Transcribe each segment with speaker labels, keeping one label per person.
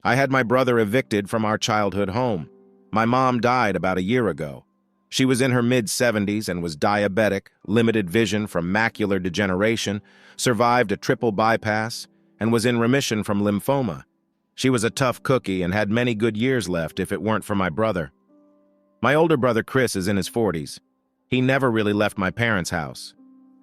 Speaker 1: I had my brother evicted from our childhood home. My mom died about a year ago. She was in her mid-70s and was diabetic, limited vision from macular degeneration, survived a triple bypass, and was in remission from lymphoma. She was a tough cookie and had many good years left if it weren't for my brother. My older brother Chris is in his 40s. He never really left my parents' house.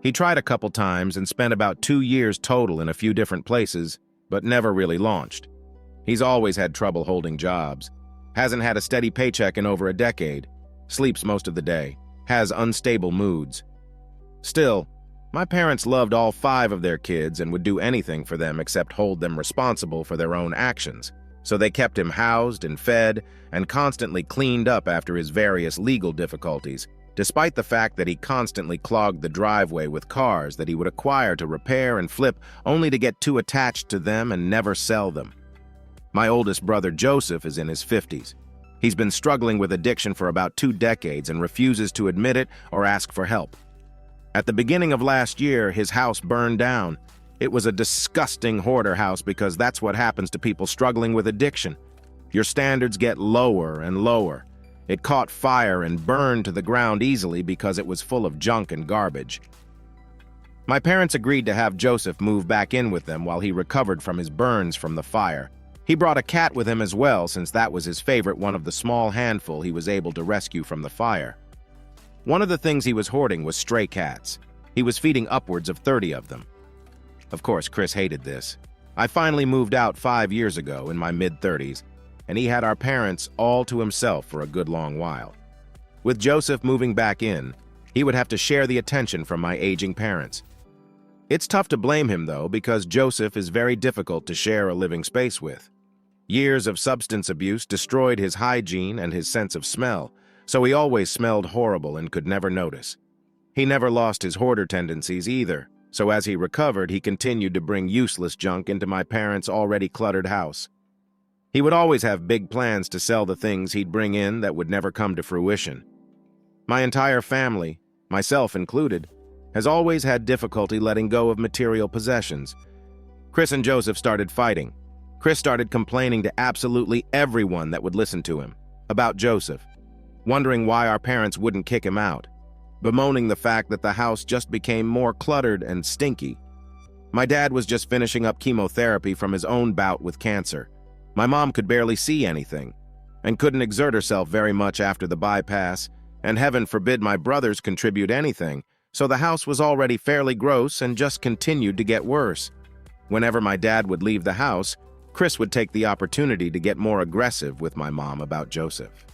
Speaker 1: He tried a couple times and spent about 2 years total in a few different places, but never really launched. He's always had trouble holding jobs, hasn't had a steady paycheck in over a decade, sleeps most of the day, has unstable moods. Still, my parents loved all 5 of their kids and would do anything for them except hold them responsible for their own actions, so they kept him housed and fed and constantly cleaned up after his various legal difficulties, despite the fact that he constantly clogged the driveway with cars that he would acquire to repair and flip only to get too attached to them and never sell them. My oldest brother Joseph is in his 50s. He's been struggling with addiction for about 2 decades and refuses to admit it or ask for help. At the beginning of last year, his house burned down. It was a disgusting hoarder house because that's what happens to people struggling with addiction. Your standards get lower and lower. It caught fire and burned to the ground easily because it was full of junk and garbage. My parents agreed to have Joseph move back in with them while he recovered from his burns from the fire. He brought a cat with him as well, since that was his favorite one of the small handful he was able to rescue from the fire. One of the things he was hoarding was stray cats. He was feeding upwards of 30 of them. Of course, Chris hated this. I finally moved out 5 years ago in my mid-30s, and he had our parents all to himself for a good long while. With Joseph moving back in, he would have to share the attention from my aging parents. It's tough to blame him, though, because Joseph is very difficult to share a living space with. Years of substance abuse destroyed his hygiene and his sense of smell, so he always smelled horrible and could never notice. He never lost his hoarder tendencies either, so as he recovered, he continued to bring useless junk into my parents' already cluttered house. He would always have big plans to sell the things he'd bring in that would never come to fruition. My entire family, myself included, has always had difficulty letting go of material possessions. Chris and Joseph started fighting. Chris started complaining to absolutely everyone that would listen to him about Joseph, wondering why our parents wouldn't kick him out, bemoaning the fact that the house just became more cluttered and stinky. My dad was just finishing up chemotherapy from his own bout with cancer. My mom could barely see anything and couldn't exert herself very much after the bypass, and heaven forbid my brothers contribute anything, so the house was already fairly gross and just continued to get worse. Whenever my dad would leave the house, Chris would take the opportunity to get more aggressive with my mom about Joseph.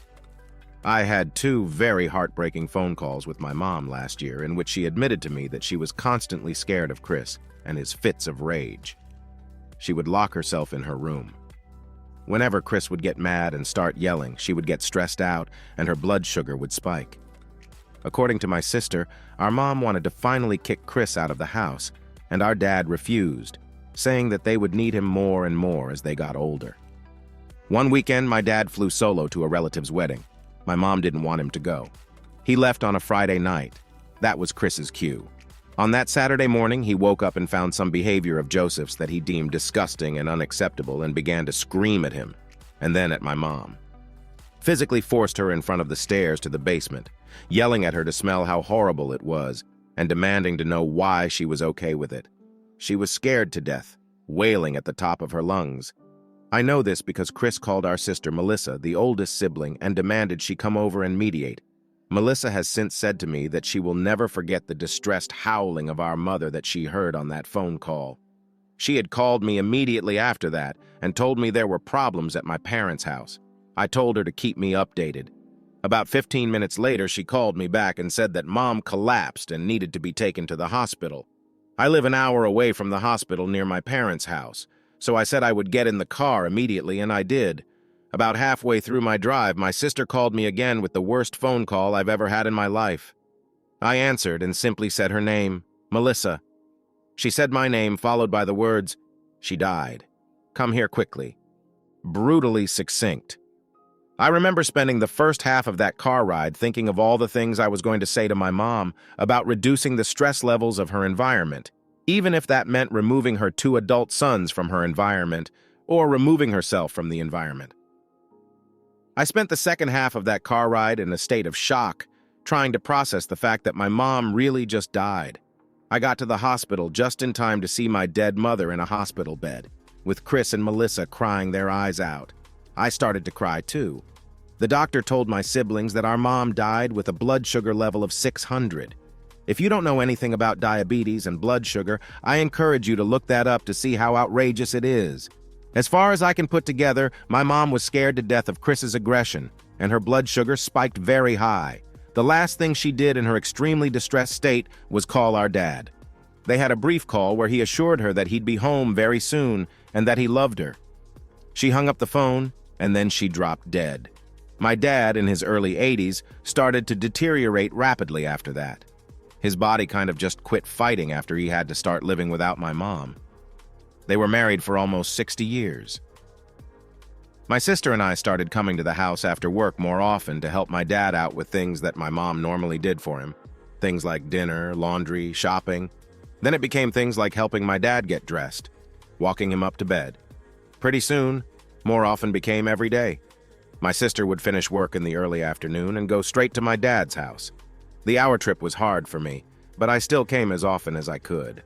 Speaker 1: I had 2 very heartbreaking phone calls with my mom last year in which she admitted to me that she was constantly scared of Chris and his fits of rage. She would lock herself in her room. Whenever Chris would get mad and start yelling, she would get stressed out and her blood sugar would spike. According to my sister, our mom wanted to finally kick Chris out of the house, and our dad refused, saying that they would need him more and more as they got older. One weekend, my dad flew solo to a relative's wedding. My mom didn't want him to go. He left on a Friday night. That was Chris's cue. On that Saturday morning, he woke up and found some behavior of Joseph's that he deemed disgusting and unacceptable and began to scream at him, and then at my mom. Physically forced her in front of the stairs to the basement, yelling at her to smell how horrible it was, and demanding to know why she was okay with it. She was scared to death, wailing at the top of her lungs. I know this because Chris called our sister Melissa, the oldest sibling, and demanded she come over and mediate. Melissa has since said to me that she will never forget the distressed howling of our mother that she heard on that phone call. She had called me immediately after that and told me there were problems at my parents' house. I told her to keep me updated. About 15 minutes later, she called me back and said that Mom collapsed and needed to be taken to the hospital. I live an hour away from the hospital near my parents' house, so I said I would get in the car immediately, and I did. About halfway through my drive, my sister called me again with the worst phone call I've ever had in my life. I answered and simply said her name, Melissa. She said my name, followed by the words, "She died. Come here quickly." Brutally succinct. I remember spending the first half of that car ride thinking of all the things I was going to say to my mom about reducing the stress levels of her environment, even if that meant removing her 2 adult sons from her environment, or removing herself from the environment. I spent the second half of that car ride in a state of shock, trying to process the fact that my mom really just died. I got to the hospital just in time to see my dead mother in a hospital bed, with Chris and Melissa crying their eyes out. I started to cry too. The doctor told my siblings that our mom died with a blood sugar level of 600. If you don't know anything about diabetes and blood sugar, I encourage you to look that up to see how outrageous it is. As far as I can put together, my mom was scared to death of Chris's aggression, and her blood sugar spiked very high. The last thing she did in her extremely distressed state was call our dad. They had a brief call where he assured her that he'd be home very soon and that he loved her. She hung up the phone, and then she dropped dead. My dad, in his early 80s, started to deteriorate rapidly after that. His body kind of just quit fighting after he had to start living without my mom. They were married for almost 60 years. My sister and I started coming to the house after work more often to help my dad out with things that my mom normally did for him. Things like dinner, laundry, shopping. Then it became things like helping my dad get dressed, walking him up to bed. Pretty soon, more often became every day. My sister would finish work in the early afternoon and go straight to my dad's house. The hour trip was hard for me, but I still came as often as I could.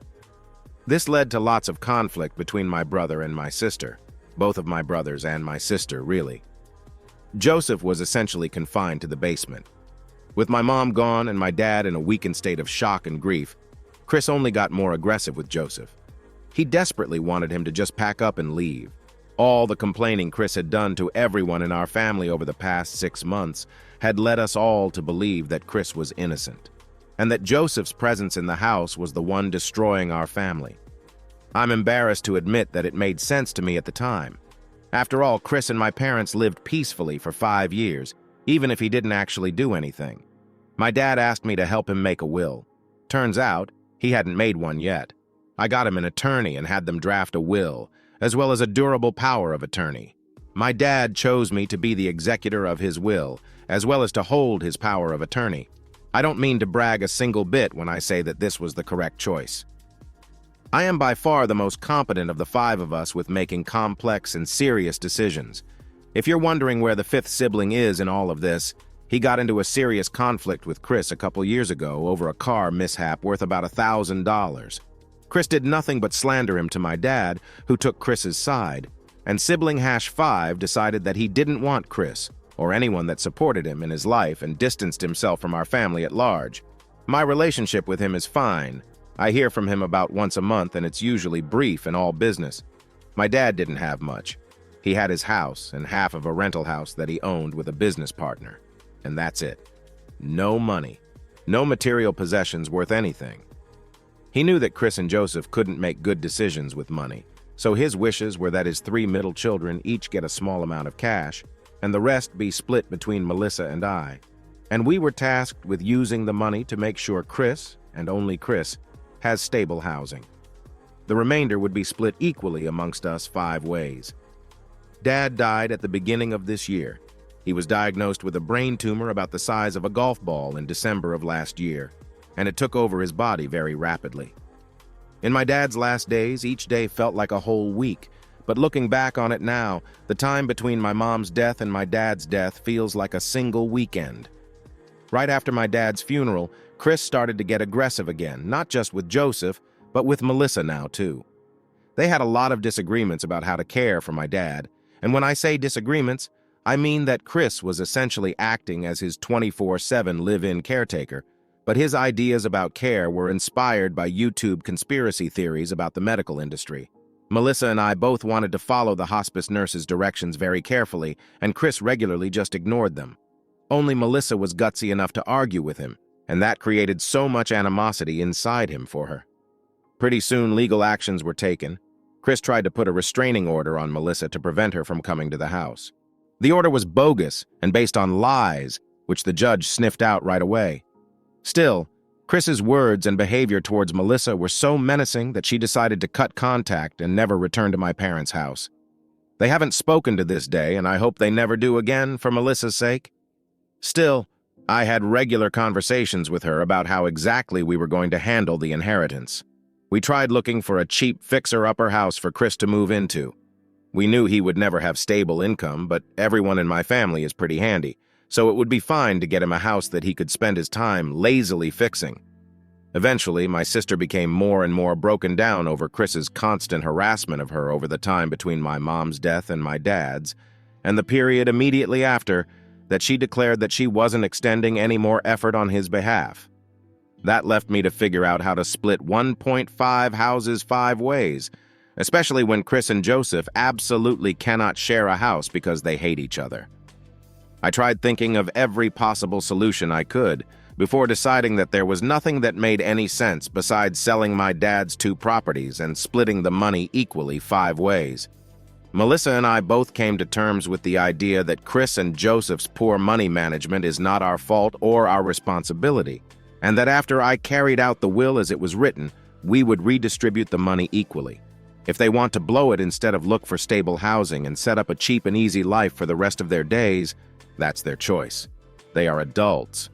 Speaker 1: This led to lots of conflict between my brother and my sister. Both of my brothers and my sister, really. Joseph was essentially confined to the basement. With my mom gone and my dad in a weakened state of shock and grief, Chris only got more aggressive with Joseph. He desperately wanted him to just pack up and leave. All the complaining Chris had done to everyone in our family over the past 6 months had led us all to believe that Chris was innocent, and that Joseph's presence in the house was the one destroying our family. I'm embarrassed to admit that it made sense to me at the time. After all, Chris and my parents lived peacefully for 5 years, even if he didn't actually do anything. My dad asked me to help him make a will. Turns out, he hadn't made one yet. I got him an attorney and had them draft a will, as well as a durable power of attorney. My dad chose me to be the executor of his will, as well as to hold his power of attorney. I don't mean to brag a single bit when I say that this was the correct choice. I am by far the most competent of the 5 of us with making complex and serious decisions. If you're wondering where the 5th sibling is in all of this, he got into a serious conflict with Chris a couple years ago over a car mishap worth about $1,000. Chris did nothing but slander him to my dad, who took Chris's side, and sibling #5 decided that he didn't want Chris, or anyone that supported him in his life, and distanced himself from our family at large. My relationship with him is fine. I hear from him about once a month, and it's usually brief and all business. My dad didn't have much. He had his house and half of a rental house that he owned with a business partner. And that's it. No money. No material possessions worth anything. He knew that Chris and Joseph couldn't make good decisions with money, so his wishes were that his 3 middle children each get a small amount of cash, and the rest be split between Melissa and I. And we were tasked with using the money to make sure Chris, and only Chris, has stable housing. The remainder would be split equally amongst us 5 ways. Dad died at the beginning of this year. He was diagnosed with a brain tumor about the size of a golf ball in December of last year, and it took over his body very rapidly. In my dad's last days, each day felt like a whole week, but looking back on it now, the time between my mom's death and my dad's death feels like a single weekend. Right after my dad's funeral, Chris started to get aggressive again, not just with Joseph, but with Melissa now too. They had a lot of disagreements about how to care for my dad, and when I say disagreements, I mean that Chris was essentially acting as his 24/7 live-in caretaker, but his ideas about care were inspired by YouTube conspiracy theories about the medical industry. Melissa and I both wanted to follow the hospice nurse's directions very carefully, and Chris regularly just ignored them. Only Melissa was gutsy enough to argue with him, and that created so much animosity inside him for her. Pretty soon, legal actions were taken. Chris tried to put a restraining order on Melissa to prevent her from coming to the house. The order was bogus and based on lies, which the judge sniffed out right away. Still, Chris's words and behavior towards Melissa were so menacing that she decided to cut contact and never return to my parents' house. They haven't spoken to this day, and I hope they never do again for Melissa's sake. Still, I had regular conversations with her about how exactly we were going to handle the inheritance. We tried looking for a cheap fixer-upper house for Chris to move into. We knew he would never have stable income, but everyone in my family is pretty handy, so it would be fine to get him a house that he could spend his time lazily fixing. Eventually, my sister became more and more broken down over Chris's constant harassment of her over the time between my mom's death and my dad's, and the period immediately after, that she declared that she wasn't extending any more effort on his behalf. That left me to figure out how to split 1.5 houses 5 ways, especially when Chris and Joseph absolutely cannot share a house because they hate each other. I tried thinking of every possible solution I could before deciding that there was nothing that made any sense besides selling my dad's 2 properties and splitting the money equally 5 ways. Melissa and I both came to terms with the idea that Chris and Joseph's poor money management is not our fault or our responsibility, and that after I carried out the will as it was written, we would redistribute the money equally. If they want to blow it instead of look for stable housing and set up a cheap and easy life for the rest of their days, that's their choice. They are adults.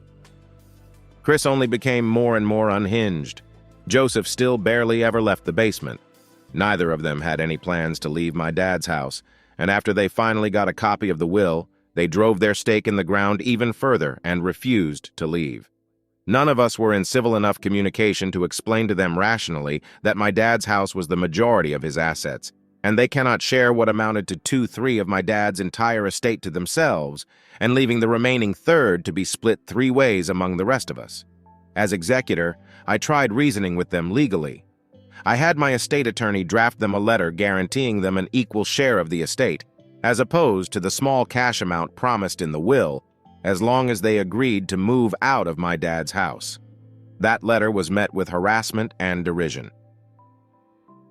Speaker 1: Chris only became more and more unhinged. Joseph still barely ever left the basement. Neither of them had any plans to leave my dad's house, and after they finally got a copy of the will, they drove their stake in the ground even further and refused to leave. None of us were in civil enough communication to explain to them rationally that my dad's house was the majority of his assets, and they cannot share what amounted to 2/3 of my dad's entire estate to themselves, and leaving the remaining third to be split 3 ways among the rest of us. As executor, I tried reasoning with them legally. I had my estate attorney draft them a letter guaranteeing them an equal share of the estate, as opposed to the small cash amount promised in the will, as long as they agreed to move out of my dad's house. That letter was met with harassment and derision.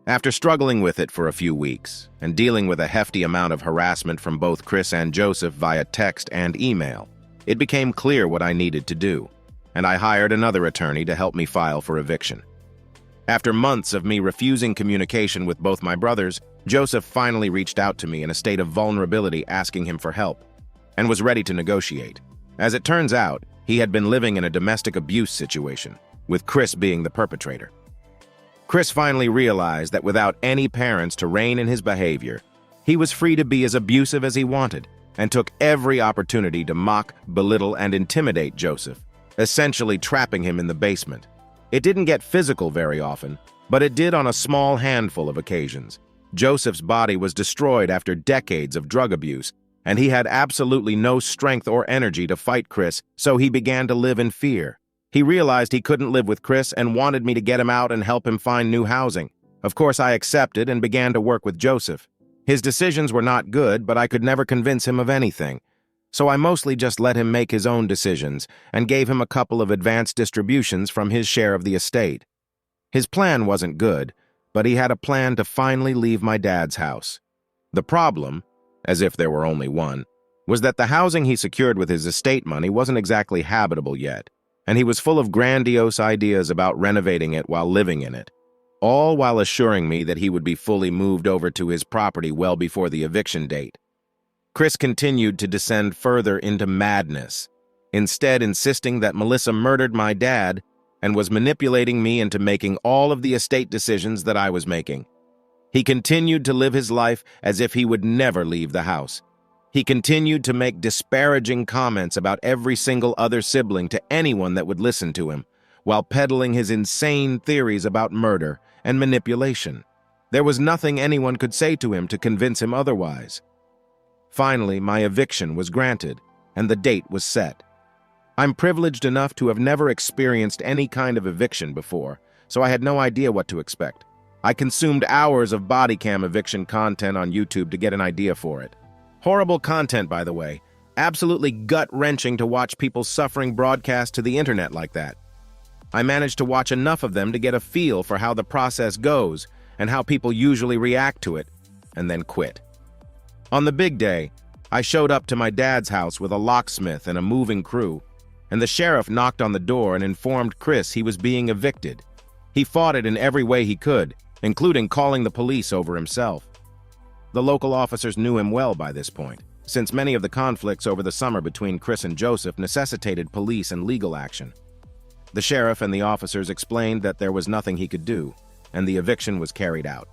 Speaker 1: After struggling with it for a few weeks, and dealing with a hefty amount of harassment from both Chris and Joseph via text and email, it became clear what I needed to do, and I hired another attorney to help me file for eviction. After months of me refusing communication with both my brothers, Joseph finally reached out to me in a state of vulnerability asking him for help, and was ready to negotiate. As it turns out, he had been living in a domestic abuse situation, with Chris being the perpetrator. Chris finally realized that without any parents to rein in his behavior, he was free to be as abusive as he wanted, and took every opportunity to mock, belittle, and intimidate Joseph, essentially trapping him in the basement. It didn't get physical very often, but it did on a small handful of occasions. Joseph's body was destroyed after decades of drug abuse, and he had absolutely no strength or energy to fight Chris, so he began to live in fear. He realized he couldn't live with Chris and wanted me to get him out and help him find new housing. Of course, I accepted and began to work with Joseph. His decisions were not good, but I could never convince him of anything. So I mostly just let him make his own decisions and gave him a couple of advanced distributions from his share of the estate. His plan wasn't good, but he had a plan to finally leave my dad's house. The problem, as if there were only one, was that the housing he secured with his estate money wasn't exactly habitable yet, and he was full of grandiose ideas about renovating it while living in it, all while assuring me that he would be fully moved over to his property well before the eviction date. Chris continued to descend further into madness, instead insisting that Melissa murdered my dad and was manipulating me into making all of the estate decisions that I was making. He continued to live his life as if he would never leave the house. He continued to make disparaging comments about every single other sibling to anyone that would listen to him, while peddling his insane theories about murder and manipulation. There was nothing anyone could say to him to convince him otherwise. Finally, my eviction was granted, and the date was set. I'm privileged enough to have never experienced any kind of eviction before, so I had no idea what to expect. I consumed hours of body cam eviction content on YouTube to get an idea for it. Horrible content, by the way. Absolutely gut-wrenching to watch people suffering broadcast to the internet like that. I managed to watch enough of them to get a feel for how the process goes and how people usually react to it, and then quit. On the big day, I showed up to my dad's house with a locksmith and a moving crew, and the sheriff knocked on the door and informed Chris he was being evicted. He fought it in every way he could, including calling the police over himself. The local officers knew him well by this point, since many of the conflicts over the summer between Chris and Joseph necessitated police and legal action. The sheriff and the officers explained that there was nothing he could do, and the eviction was carried out.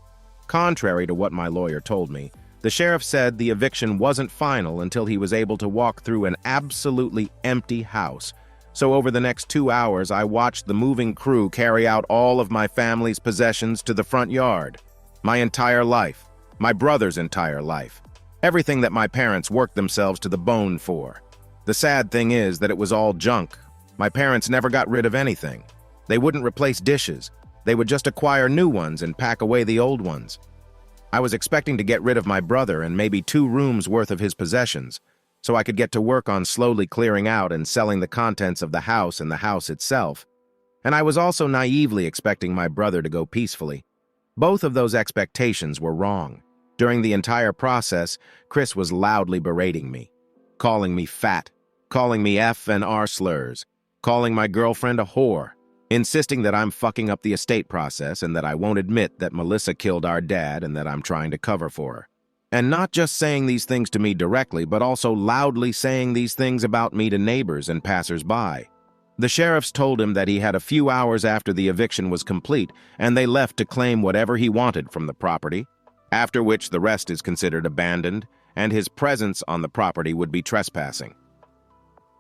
Speaker 1: Contrary to what my lawyer told me, The sheriff said the eviction wasn't final until he was able to walk through an absolutely empty house. So over the next 2 hours, I watched the moving crew carry out all of my family's possessions to the front yard. My entire life. My brother's entire life. Everything that my parents worked themselves to the bone for. The sad thing is that it was all junk. My parents never got rid of anything. They wouldn't replace dishes. They would just acquire new ones and pack away the old ones. I was expecting to get rid of my brother and maybe 2 rooms worth of his possessions, so I could get to work on slowly clearing out and selling the contents of the house and the house itself. And I was also naively expecting my brother to go peacefully. Both of those expectations were wrong. During the entire process, Chris was loudly berating me, calling me fat, calling me F and R slurs, calling my girlfriend a whore, insisting that I'm fucking up the estate process and that I won't admit that Melissa killed our dad and that I'm trying to cover for her. And not just saying these things to me directly, but also loudly saying these things about me to neighbors and passers-by. The sheriffs told him that he had a few hours after the eviction was complete, and they left to claim whatever he wanted from the property, after which the rest is considered abandoned, and his presence on the property would be trespassing.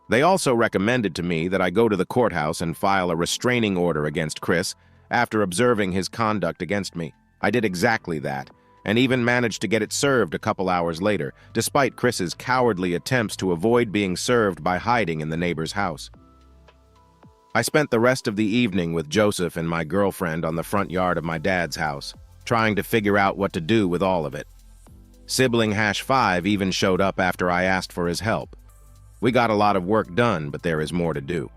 Speaker 1: They also recommended to me that I go to the courthouse and file a restraining order against Chris after observing his conduct against me. I did exactly that, and even managed to get it served a couple hours later, despite Chris's cowardly attempts to avoid being served by hiding in the neighbor's house. I spent the rest of the evening with Joseph and my girlfriend on the front yard of my dad's house, trying to figure out what to do with all of it. Sibling #5 even showed up after I asked for his help. We got a lot of work done, but there is more to do.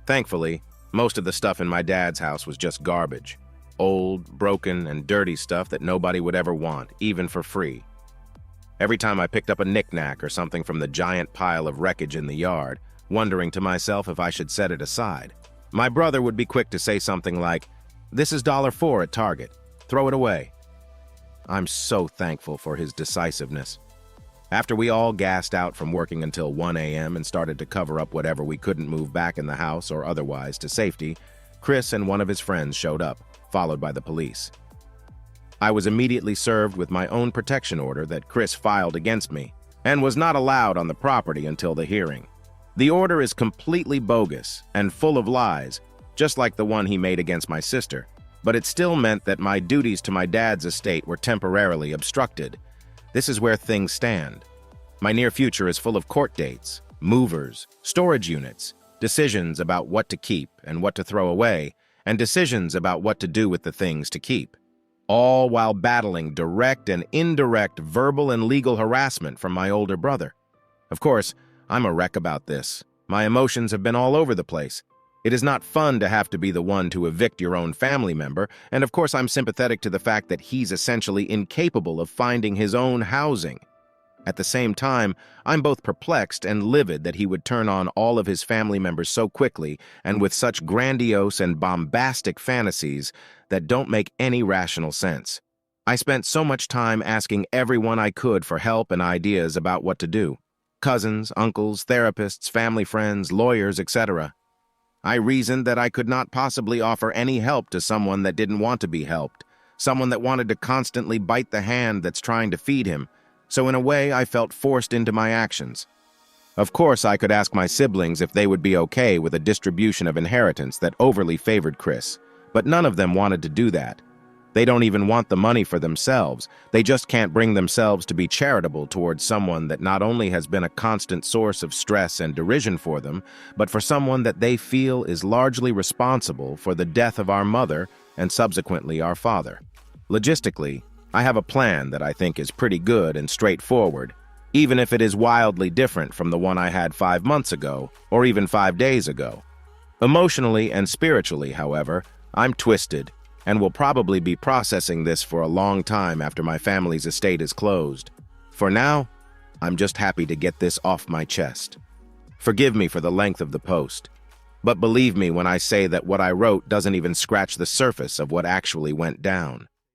Speaker 1: Thankfully, most of the stuff in my dad's house was just garbage. Old, broken, and dirty stuff that nobody would ever want, even for free. Every time I picked up a knick-knack or something from the giant pile of wreckage in the yard, wondering to myself if I should set it aside, my brother would be quick to say something like, "This is $4 at Target. Throw it away." I'm so thankful for his decisiveness. After we all gassed out from working until 1 a.m. and started to cover up whatever we couldn't move back in the house or otherwise to safety, Chris and one of his friends showed up, followed by the police. I was immediately served with my own protection order that Chris filed against me and was not allowed on the property until the hearing. The order is completely bogus and full of lies, just like the one he made against my sister, but it still meant that my duties to my dad's estate were temporarily obstructed. This is where things stand. My near future is full of court dates, movers, storage units, decisions about what to keep and what to throw away, and decisions about what to do with the things to keep, all while battling direct and indirect verbal and legal harassment from my older brother. Of course, I'm a wreck about this. My emotions have been all over the place. It is not fun to have to be the one to evict your own family member, and of course I'm sympathetic to the fact that he's essentially incapable of finding his own housing. At the same time, I'm both perplexed and livid that he would turn on all of his family members so quickly and with such grandiose and bombastic fantasies that don't make any rational sense. I spent so much time asking everyone I could for help and ideas about what to do. Cousins, uncles, therapists, family friends, lawyers, etc. I reasoned that I could not possibly offer any help to someone that didn't want to be helped, someone that wanted to constantly bite the hand that's trying to feed him, so in a way I felt forced into my actions. Of course, I could ask my siblings if they would be okay with a distribution of inheritance that overly favored Chris, but none of them wanted to do that. They don't even want the money for themselves. They just can't bring themselves to be charitable towards someone that not only has been a constant source of stress and derision for them, but for someone that they feel is largely responsible for the death of our mother and subsequently our father. Logistically, I have a plan that I think is pretty good and straightforward, even if it is wildly different from the one I had 5 months ago or even 5 days ago. Emotionally and spiritually, however, I'm twisted and will probably be processing this for a long time after my family's estate is closed. For now, I'm just happy to get this off my chest. Forgive me for the length of the post, but believe me when I say that what I wrote doesn't even scratch the surface of what actually went down.